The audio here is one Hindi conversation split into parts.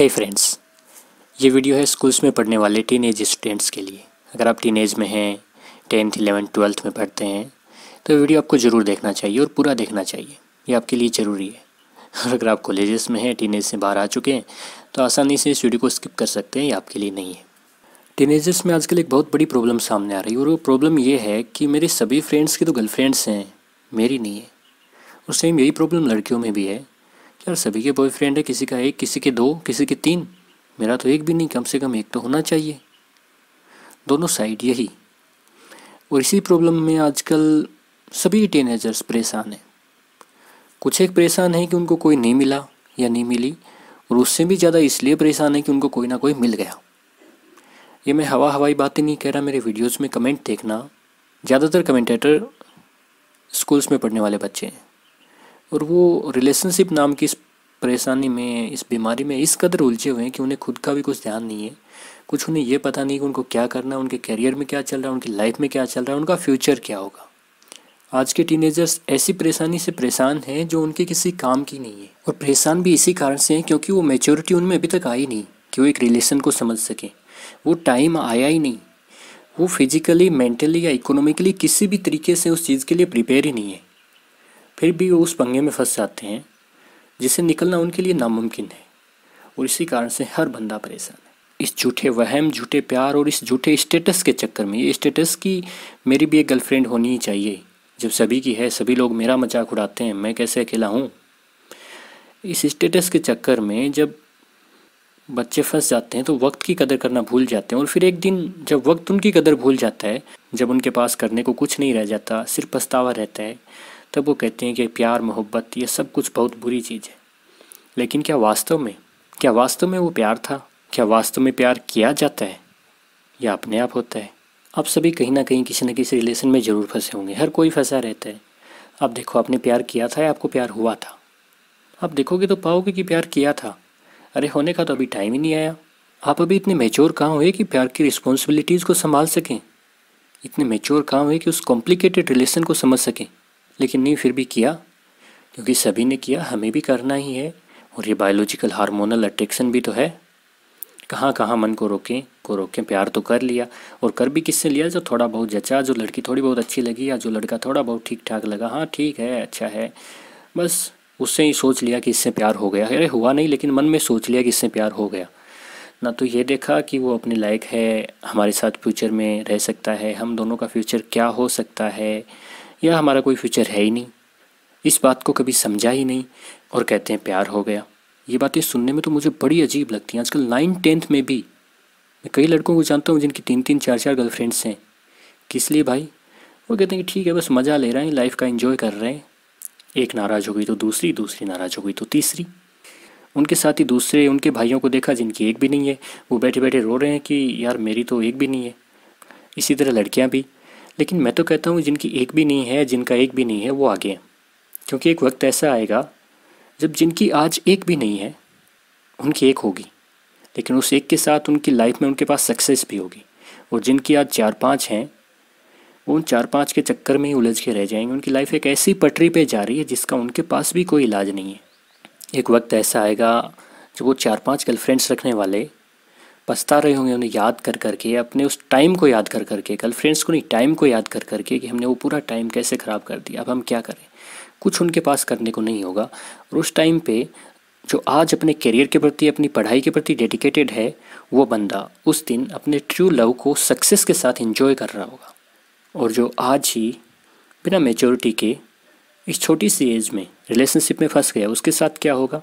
हे फ्रेंड्स, ये वीडियो है स्कूल्स में पढ़ने वाले टीनेज स्टूडेंट्स के लिए। अगर आप टीनेज में हैं, 10th 11th 12th में पढ़ते हैं तो वीडियो आपको ज़रूर देखना चाहिए और पूरा देखना चाहिए। ये आपके लिए ज़रूरी है। और अगर आप कॉलेजेस में हैं, टीनेज से बाहर आ चुके हैं तो आसानी से इस वीडियो को स्किप कर सकते हैं, ये आपके लिए नहीं है। टीनेजर्स में आजकल एक बहुत बड़ी प्रॉब्लम सामने आ रही है और वो प्रॉब्लम ये है कि मेरे सभी फ्रेंड्स की तो गर्लफ्रेंड्स हैं, मेरी नहीं है। और सेम यही प्रॉब्लम लड़कियों में भी है। यार सभी के बॉयफ्रेंड है, किसी का एक, किसी के दो, किसी के तीन, मेरा तो एक भी नहीं, कम से कम एक तो होना चाहिए। दोनों साइड यही। और इसी प्रॉब्लम में आजकल सभी टीनेजर्स परेशान हैं। कुछ एक परेशान है कि उनको कोई नहीं मिला या नहीं मिली, और उससे भी ज़्यादा इसलिए परेशान है कि उनको कोई ना कोई मिल गया। ये मैं हवाई बातें नहीं कह रहा, मेरे वीडियोस में कमेंट देखना। ज़्यादातर कमेंटेटर स्कूल्स में पढ़ने वाले बच्चे हैं और वो रिलेशनशिप नाम की इस परेशानी में, इस बीमारी में इस कदर उलझे हुए हैं कि उन्हें खुद का भी कुछ ध्यान नहीं है। कुछ उन्हें ये पता नहीं कि उनको क्या करना है, उनके करियर में क्या चल रहा है, उनकी लाइफ में क्या चल रहा है, उनका फ्यूचर क्या होगा। आज के टीनेजर्स ऐसी परेशानी से परेशान हैं जो उनके किसी काम की नहीं है। और परेशान भी इसी कारण से हैं क्योंकि वो मैच्योरिटी उनमें अभी तक आई नहीं कि वो एक रिलेशन को समझ सकें। वो टाइम आया ही नहीं। वो फिजिकली, मेंटली या इकोनॉमिकली किसी भी तरीके से उस चीज़ के लिए प्रिपेयर ही नहीं है। फिर भी वो उस पंगे में फंस जाते हैं जिससे निकलना उनके लिए नामुमकिन है। और इसी कारण से हर बंदा परेशान है। इस झूठे वहम, झूठे प्यार और इस झूठे स्टेटस के चक्कर में, ये स्टेटस की मेरी भी एक गर्लफ्रेंड होनी ही चाहिए, जब सभी की है, सभी लोग मेरा मजाक उड़ाते हैं, मैं कैसे अकेला हूँ। इस स्टेटस के चक्कर में जब बच्चे फंस जाते हैं तो वक्त की कदर करना भूल जाते हैं। और फिर एक दिन जब वक्त उनकी कदर भूल जाता है, जब उनके पास करने को कुछ नहीं रह जाता, सिर्फ पछतावा रहता है, तब वो कहते हैं कि प्यार, मोहब्बत ये सब कुछ बहुत बुरी चीज़ है। लेकिन क्या वास्तव में वो प्यार था? क्या वास्तव में प्यार किया जाता है या अपने आप होता है? आप सभी कहीं ना कहीं किसी न किसी रिलेशन में ज़रूर फंसे होंगे। हर कोई फंसा रहता है। आप देखो, आपने प्यार किया था या आपको प्यार हुआ था? आप देखोगे तो पाओगे कि प्यार किया था। अरे होने का तो अभी टाइम ही नहीं आया। आप अभी इतने मेच्योर कहाँ हुए कि प्यार की रिस्पॉन्सिबिलिटीज़ को संभाल सकें? इतने मेच्योर कहाँ हुए कि उस कॉम्प्लिकेटेड रिलेशन को समझ सकें? लेकिन नहीं, फिर भी किया, क्योंकि सभी ने किया, हमें भी करना ही है। और ये बायोलॉजिकल हार्मोनल अट्रैक्शन भी तो है। कहाँ कहाँ मन को रोकें प्यार तो कर लिया। और कर भी किससे लिया? जो थोड़ा बहुत जचा, जो लड़की थोड़ी बहुत अच्छी लगी या जो लड़का थोड़ा बहुत ठीक ठाक लगा, हाँ ठीक है, अच्छा है, बस उससे ही सोच लिया कि इससे प्यार हो गया। अरे हुआ नहीं, लेकिन मन में सोच लिया कि इससे प्यार हो गया। ना तो ये देखा कि वो अपने लायक है, हमारे साथ फ्यूचर में रह सकता है, हम दोनों का फ्यूचर क्या हो सकता है, या हमारा कोई फ्यूचर है ही नहीं। इस बात को कभी समझा ही नहीं और कहते हैं प्यार हो गया। ये बातें सुनने में तो मुझे बड़ी अजीब लगती हैं। आजकल 9th 10th में भी मैं कई लड़कों को जानता हूँ जिनकी 3 3 4 4 गर्लफ्रेंड्स हैं। किस लिए भाई? वो कहते हैं कि ठीक है, बस मज़ा ले रहे हैं, लाइफ का एंजॉय कर रहे हैं। एक नाराज़ हो गई तो दूसरी, दूसरी नाराज़ हो गई तो तीसरी। उनके साथ ही दूसरे उनके भाइयों को देखा जिनकी एक भी नहीं है, वो बैठे बैठे रो रहे हैं कि यार मेरी तो एक भी नहीं है। इसी तरह लड़कियाँ भी। लेकिन मैं तो कहता हूँ जिनकी एक भी नहीं है, जिनका एक भी नहीं है, वो आगे हैं। क्योंकि एक वक्त ऐसा आएगा जब जिनकी आज एक भी नहीं है, उनकी एक होगी, लेकिन उस एक के साथ उनकी लाइफ में उनके पास सक्सेस भी होगी। और जिनकी आज 4 5 हैं, वो उन 4 5 के चक्कर में ही उलझ के रह जाएंगे। उनकी लाइफ एक ऐसी पटरी पे जा रही है जिसका उनके पास भी कोई इलाज नहीं है। एक वक्त ऐसा आएगा जब वो 4 5 गर्लफ्रेंड्स रखने वाले पछता रहे होंगे, उन्हें याद कर करके, अपने उस टाइम को याद कर करके, गर्लफ्रेंड्स को नहीं, टाइम को याद कर करके कि हमने वो पूरा टाइम कैसे ख़राब कर दिया, अब हम क्या करें। कुछ उनके पास करने को नहीं होगा। और उस टाइम पे जो आज अपने करियर के प्रति, अपनी पढ़ाई के प्रति डेडिकेटेड है, वो बंदा उस दिन अपने ट्रू लव को सक्सेस के साथ एंजॉय कर रहा होगा। और जो आज ही बिना मैच्योरिटी के इस छोटी सी एज में रिलेशनशिप में फंस गया, उसके साथ क्या होगा?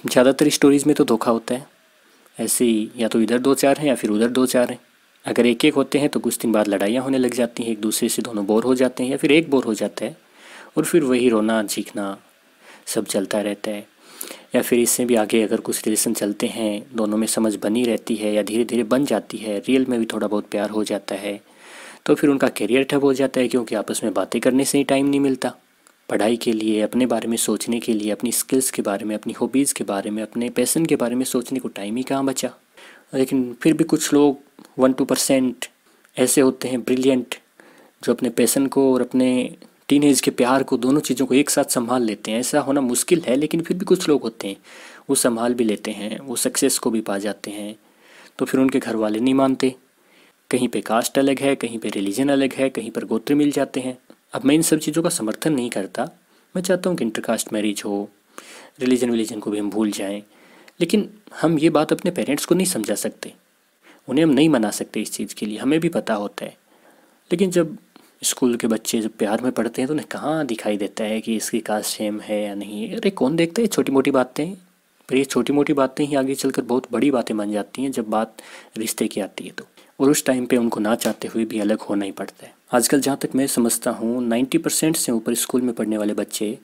ज़्यादातर स्टोरीज़ में तो धोखा होता है। ऐसे ही या तो इधर 2 4 हैं या फिर उधर 2 4 हैं। अगर एक एक होते हैं तो कुछ दिन बाद लड़ाइयाँ होने लग जाती हैं, एक दूसरे से दोनों बोर हो जाते हैं या फिर एक बोर हो जाता है, और फिर वही रोना चीखना सब चलता रहता है। या फिर इससे भी आगे अगर कुछ रिलेशन चलते हैं, दोनों में समझ बनी रहती है या धीरे धीरे बन जाती है, रियल में भी थोड़ा बहुत प्यार हो जाता है, तो फिर उनका करियर ठप हो जाता है, क्योंकि आपस में बातें करने से ही टाइम नहीं मिलता। पढ़ाई के लिए, अपने बारे में सोचने के लिए, अपनी स्किल्स के बारे में, अपनी हॉबीज़ के बारे में, अपने पैशन के बारे में सोचने को टाइम ही कहाँ बचा। लेकिन फिर भी कुछ लोग 1-2% ऐसे होते हैं ब्रिलियंट, जो अपने पैशन को और अपने टीनेज के प्यार को, दोनों चीज़ों को एक साथ संभाल लेते हैं। ऐसा होना मुश्किल है, लेकिन फिर भी कुछ लोग होते हैं। वो संभाल भी लेते हैं, वो सक्सेस को भी पा जाते हैं, तो फिर उनके घर वाले नहीं मानते। कहीं पे कास्ट अलग है, कहीं पे रिलीजन अलग है, कहीं पर गोत्र मिल जाते हैं। अब मैं इन सब चीज़ों का समर्थन नहीं करता, मैं चाहता हूँ कि इंटरकास्ट मैरिज हो, रिलीजन को भी हम भूल जाएं। लेकिन हम ये बात अपने पेरेंट्स को नहीं समझा सकते, उन्हें हम नहीं मना सकते इस चीज़ के लिए, हमें भी पता होता है। लेकिन जब स्कूल के बच्चे जब प्यार में पढ़ते हैं तो उन्हें कहाँ दिखाई देता है कि इसकी कास्ट सेम है या नहीं। अरे कौन देखता है छोटी मोटी बातें, पर ये छोटी मोटी बातें ही आगे चलकर बहुत बड़ी बातें बन जाती हैं जब बात रिश्ते की आती है तो। और उस टाइम पे उनको ना चाहते हुए भी अलग होना ही पड़ता है। आजकल जहाँ तक मैं समझता हूँ 90% से ऊपर स्कूल में पढ़ने वाले बच्चे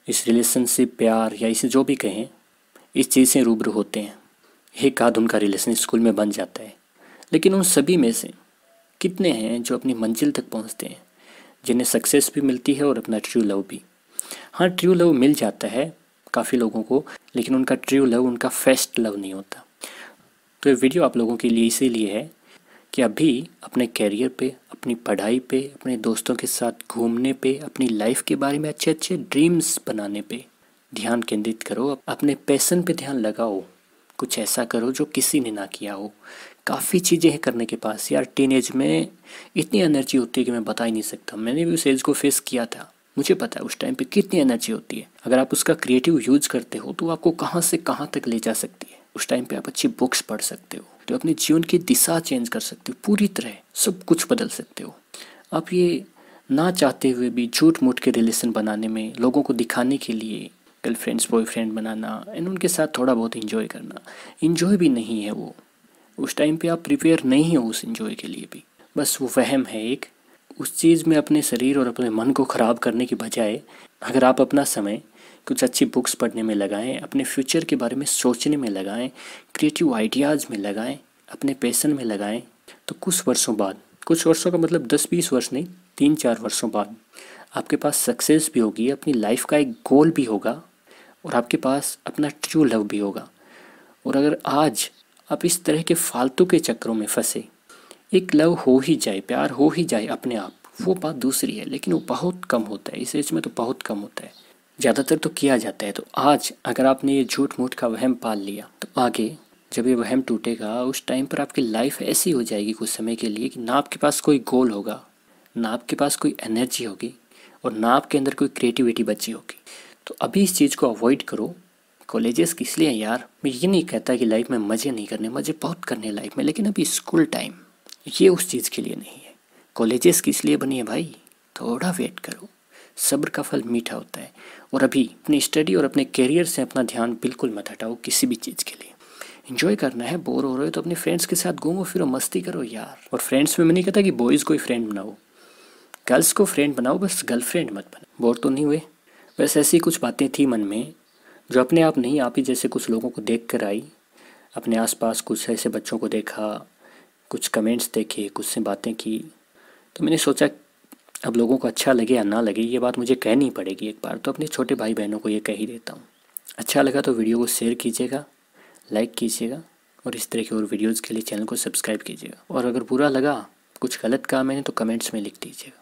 इस रिलेशनशिप, प्यार या इसे जो भी कहें, इस चीज़ से रूबरू होते हैं। एक आध उनका रिलेशन स्कूल में बन जाता है। लेकिन उन सभी में से कितने हैं जो अपनी मंजिल तक पहुंचते हैं, जिन्हें सक्सेस भी मिलती है और अपना ट्रू लव भी। हाँ, ट्रू लव मिल जाता है काफ़ी लोगों को, लेकिन उनका ट्रू लव, उनका फर्स्ट लव नहीं होता। तो ये वीडियो आप लोगों के लिए इसीलिए है कि अभी अपने कैरियर पे, अपनी पढ़ाई पे, अपने दोस्तों के साथ घूमने पे, अपनी लाइफ के बारे में अच्छे अच्छे ड्रीम्स बनाने पे ध्यान केंद्रित करो, अपने पैशन पे ध्यान लगाओ, कुछ ऐसा करो जो किसी ने ना किया हो। काफ़ी चीज़ें हैं करने के पास यार। टीनेज में इतनी एनर्जी होती है कि मैं बता ही नहीं सकता। मैंने भी उस एज को फेस किया था, मुझे पता है उस टाइम पे कितनी एनर्जी होती है। अगर आप उसका क्रिएटिव यूज करते हो तो आपको कहाँ से कहाँ तक ले जा सकती है। उस टाइम पे आप अच्छी बुक्स पढ़ सकते हो, तो अपने जीवन की दिशा चेंज कर सकते हो, पूरी तरह सब कुछ बदल सकते हो। आप ये ना चाहते हुए भी झूठ मूठ के रिलेशन बनाने में, लोगों को दिखाने के लिए गर्लफ्रेंड्स बॉयफ्रेंड बनाना एंड उनके साथ थोड़ा बहुत इंजॉय करना, इंजॉय भी नहीं है वो। उस टाइम पे आप प्रिपेयर नहीं हो उस इंजॉय के लिए भी, बस वो वहम है एक। उस चीज़ में अपने शरीर और अपने मन को ख़राब करने की बजाय अगर आप अपना समय कुछ अच्छी बुक्स पढ़ने में लगाएं, अपने फ्यूचर के बारे में सोचने में लगाएं, क्रिएटिव आइडियाज़ में लगाएं, अपने पैशन में लगाएं, तो कुछ वर्षों बाद, कुछ वर्षों का मतलब 10-20 वर्ष नहीं, 3-4 वर्षों बाद आपके पास सक्सेस भी होगी, अपनी लाइफ का एक गोल भी होगा और आपके पास अपना ट्रू लव भी होगा। और अगर आज आप इस तरह के फालतू के चक्करों में फंसे, एक लव हो ही जाए, प्यार हो ही जाए अपने आप, वो बात दूसरी है, लेकिन वो बहुत कम होता है, इस एज में तो बहुत कम होता है। ज़्यादातर तो किया जाता है। तो आज अगर आपने ये झूठ मूठ का वहम पाल लिया, तो आगे जब ये वहम टूटेगा उस टाइम पर आपकी लाइफ ऐसी हो जाएगी कुछ समय के लिए कि ना आपके पास कोई गोल होगा, ना आपके पास कोई एनर्जी होगी और ना आपके अंदर कोई क्रिएटिविटी बची होगी। तो अभी इस चीज़ को अवॉइड करो। कॉलेजेस किस लिए हैं यार? मैं ये नहीं कहता कि लाइफ में मज़े नहीं करने, मज़े बहुत करने लाइफ में, लेकिन अभी स्कूल टाइम ये उस चीज़ के लिए नहीं है। कॉलेजेस किस लिए बनी है भाई? थोड़ा वेट करो, सब्र का फल मीठा होता है। और अभी अपनी स्टडी और अपने करियर से अपना ध्यान बिल्कुल मत हटाओ किसी भी चीज़ के लिए। इन्जॉय करना है, बोर हो रहे हो तो अपने फ्रेंड्स के साथ घूमो फिरो, मस्ती करो यार। और फ्रेंड्स में मैं नहीं कहता कि बॉयज़ को ही फ्रेंड बनाओ, गर्ल्स को फ्रेंड बनाओ, बस गर्लफ्रेंड मत बनाओ। बोर तो नहीं हुए? बस ऐसी कुछ बातें थी मन में जो अपने आप नहीं, आप ही जैसे कुछ लोगों को देख कर आई। अपने आसपास कुछ ऐसे बच्चों को देखा, कुछ कमेंट्स देखे, कुछ से बातें की, तो मैंने सोचा अब लोगों को अच्छा लगे या ना लगे ये बात मुझे कहनी पड़ेगी एक बार, तो अपने छोटे भाई बहनों को ये कह ही देता हूँ। अच्छा लगा तो वीडियो को शेयर कीजिएगा, लाइक कीजिएगा और इस तरह के और वीडियोज़ के लिए चैनल को सब्सक्राइब कीजिएगा। और अगर बुरा लगा, कुछ गलत कहा मैंने, तो कमेंट्स में लिख दीजिएगा।